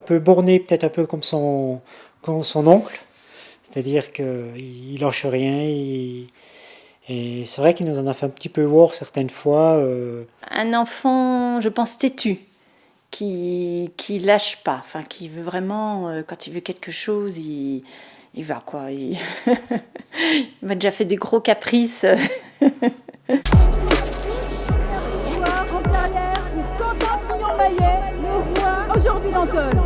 peu borné, peut-être un peu comme son oncle. C'est-à-dire qu'il lâche rien. Et c'est vrai qu'il nous en a fait un petit peu voir certaines fois. Un enfant, je pense, têtu, qui lâche pas, enfin qui veut vraiment, quand il veut quelque chose, il va quoi. Il m'a déjà fait des gros caprices. En carrière pour Quentin Fillon-Maillet, le roi aujourd'hui d'Antone.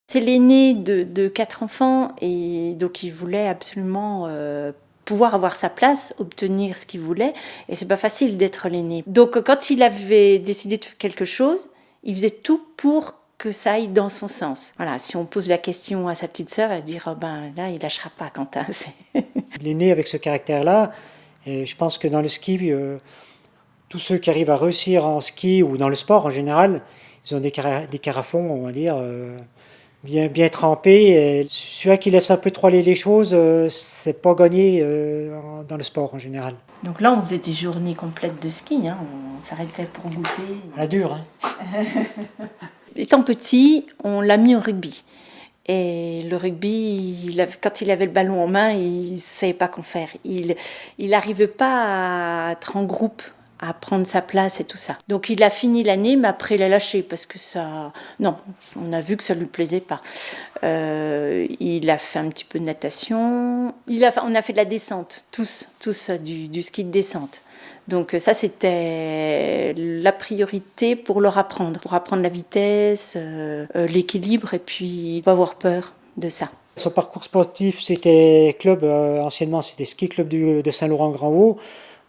C'est l'aîné de 4 enfants et donc il voulait absolument pouvoir avoir sa place, obtenir ce qu'il voulait, et c'est pas facile d'être l'aîné. Donc quand il avait décidé de faire quelque chose, il faisait tout pour que ça aille dans son sens. Voilà, si on pose la question à sa petite sœur, elle va dire oh ben là il lâchera pas Quentin. Il est né avec ce caractère-là, et je pense que dans le ski, tous ceux qui arrivent à réussir en ski ou dans le sport en général, ils ont des carafons, on va dire, bien trempés. Et celui qui laisse un peu trop aller les choses, c'est pas gagné dans le sport en général. Donc là on faisait des journées complètes de ski, hein. On s'arrêtait pour goûter. À la dure, hein. Étant petit, on l'a mis au rugby. Et le rugby, quand il avait le ballon en main, il ne savait pas qu'en faire. Il n'arrivait pas à être en groupe, à prendre sa place et tout ça. Donc il a fini l'année, mais après il a lâché parce que ça... Non, on a vu que ça ne lui plaisait pas. Il a fait un petit peu de natation. On a fait de la descente, tous du ski de descente. Donc ça, c'était la priorité pour leur apprendre. Pour apprendre la vitesse, l'équilibre, et puis pas avoir peur de ça. Son parcours sportif, c'était club, anciennement c'était ski club de Saint-Laurent-Grand-Haut.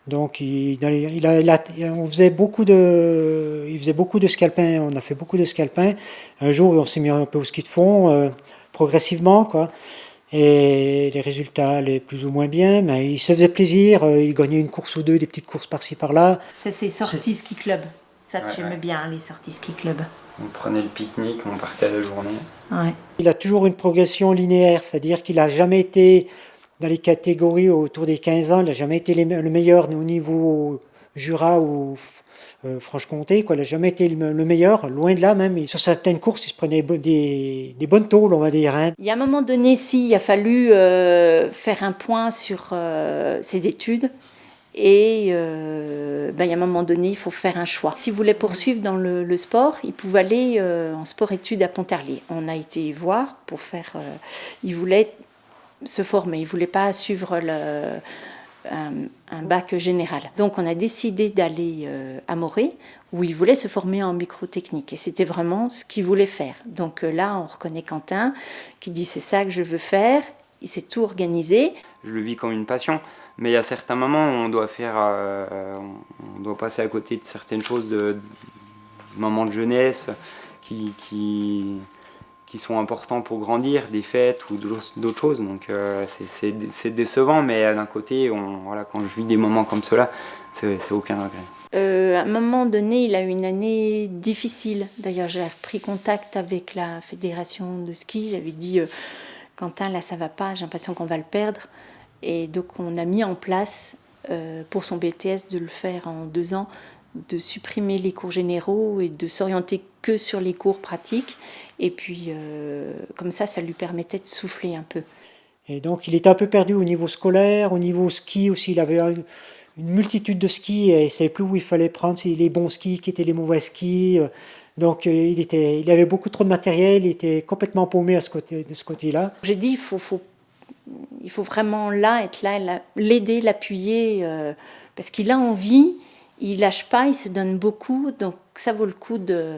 Donc on faisait il faisait beaucoup de ski alpin, on a fait beaucoup de ski alpin. Un jour, on s'est mis un peu au ski de fond, progressivement, quoi. Et les résultats allaient plus ou moins bien, mais il se faisait plaisir, il gagnait une course ou deux, des petites courses par-ci par-là. C'est sorties ski club. Ça, tu aimais bien, les sorties ski club. On prenait le pique-nique, on partait à la journée. Ouais. Il a toujours une progression linéaire, c'est-à-dire qu'il n'a jamais été dans les catégories autour des 15 ans, il n'a jamais été le meilleur au niveau Jura ou Franche-Comté, quoi. Il n'a jamais été le meilleur, loin de là même. Et sur certaines courses, il se prenait des bonnes tôles, on va dire, hein. Il y a un moment donné, il a fallu faire un point sur ses études. Et il y a un moment donné, il faut faire un choix. S'il voulait poursuivre dans le sport, il pouvait aller en sport-études à Pontarlier. On a été voir pour faire... il voulait se former, il ne voulait pas suivre un bac général. Donc on a décidé d'aller à Morée, où il voulait se former en microtechnique. Et c'était vraiment ce qu'il voulait faire. Donc là, on reconnaît Quentin, qui dit c'est ça que je veux faire. Il s'est tout organisé. Je le vis comme une passion. Mais il y a certains moments où on doit passer à côté de certaines choses, de moments de jeunesse qui sont importants pour grandir, des fêtes ou d'autres choses. Donc c'est décevant, mais d'un côté, quand je vis des moments comme cela, c'est aucun regret. À un moment donné, il a eu une année difficile. D'ailleurs, j'ai repris contact avec la fédération de ski. J'avais dit, Quentin, là, ça va pas, j'ai l'impression qu'on va le perdre. Et donc on a mis en place pour son BTS de le faire en 2 ans, de supprimer les cours généraux et de s'orienter que sur les cours pratiques. Et puis comme ça lui permettait de souffler un peu. Et donc il était un peu perdu au niveau scolaire, au niveau ski aussi. Il avait une multitude de skis et il ne savait plus où il fallait prendre les bons skis, qui étaient les mauvais skis. Donc il avait beaucoup trop de matériel, il était complètement paumé de ce côté-là. J'ai dit il faut vraiment être là, l'aider, l'appuyer, parce qu'il a envie, il lâche pas, il se donne beaucoup, donc ça vaut le coup de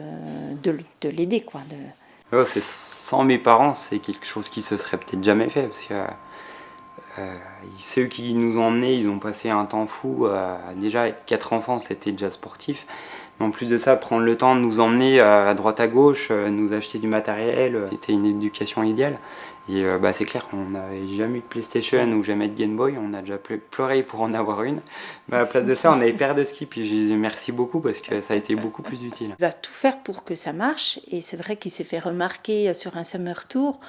l'aider, quoi. Sans mes parents, c'est quelque chose qui se serait peut-être jamais fait, parce que ceux qui nous ont emmenés, ils ont passé un temps fou. Déjà, être 4 enfants, c'était déjà sportif, En plus de ça, prendre le temps de nous emmener à droite à gauche, nous acheter du matériel, c'était une éducation idéale. Et c'est clair qu'on n'avait jamais eu de PlayStation ou jamais de Game Boy, on a déjà pleuré pour en avoir une. À la place de ça, on avait paire de skis, puis je lui dis merci beaucoup parce que ça a été beaucoup plus utile. Il va tout faire pour que ça marche, et c'est vrai qu'il s'est fait remarquer sur un Summer Tour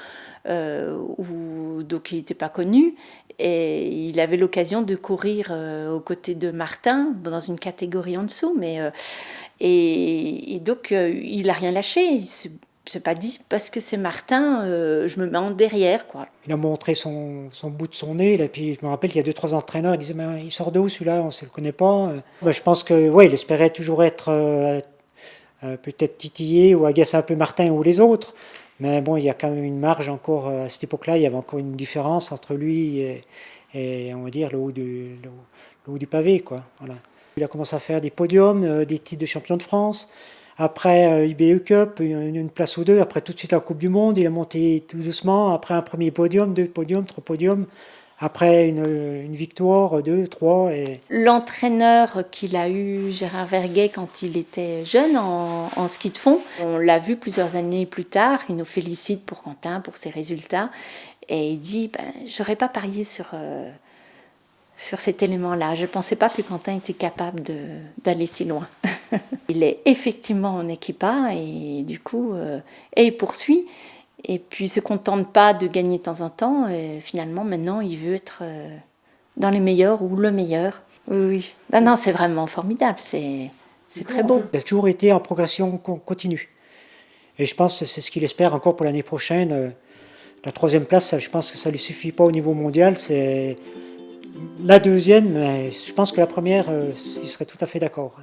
où donc il n'était pas connu, et il avait l'occasion de courir aux côtés de Martin dans une catégorie en dessous, et donc il n'a rien lâché. Il s'est pas dit parce que c'est Martin, je me mets en derrière, quoi. Il a montré son bout de son nez, et puis je me rappelle qu'il y a 2-3 entraîneurs, ils disaient mais il sort d'où celui-là, on ne le connaît pas. Je pense que ouais, il espérait toujours être peut-être titillé ou agacer un peu Martin ou les autres, mais bon, il y a quand même une marge encore à cette époque-là, il y avait encore une différence entre lui et on va dire le haut du pavé, quoi. Voilà. Il a commencé à faire des podiums, des titres de champion de France. Après IBU Cup, une place ou deux. Après tout de suite la Coupe du Monde, il a monté tout doucement. Après un premier podium, 2 podiums, 3 podiums. Après une victoire, 2, 3. Et... L'entraîneur qu'il a eu, Gérard Verguet, quand il était jeune en ski de fond, on l'a vu plusieurs années plus tard. Il nous félicite pour Quentin, pour ses résultats. Et il dit, j'aurais pas parié sur cet élément-là. Je ne pensais pas que Quentin était capable d'aller si loin. Il est effectivement en équipe A et du coup, et il poursuit. Et puis, il ne se contente pas de gagner de temps en temps. Et finalement, maintenant, il veut être dans les meilleurs ou le meilleur. Oui. Non, c'est vraiment formidable. C'est très beau. Il a toujours été en progression continue. Et je pense que c'est ce qu'il espère encore pour l'année prochaine. La 3e place, je pense que ça ne lui suffit pas au niveau mondial. C'est la 2e, mais je pense que la première, il serait tout à fait d'accord.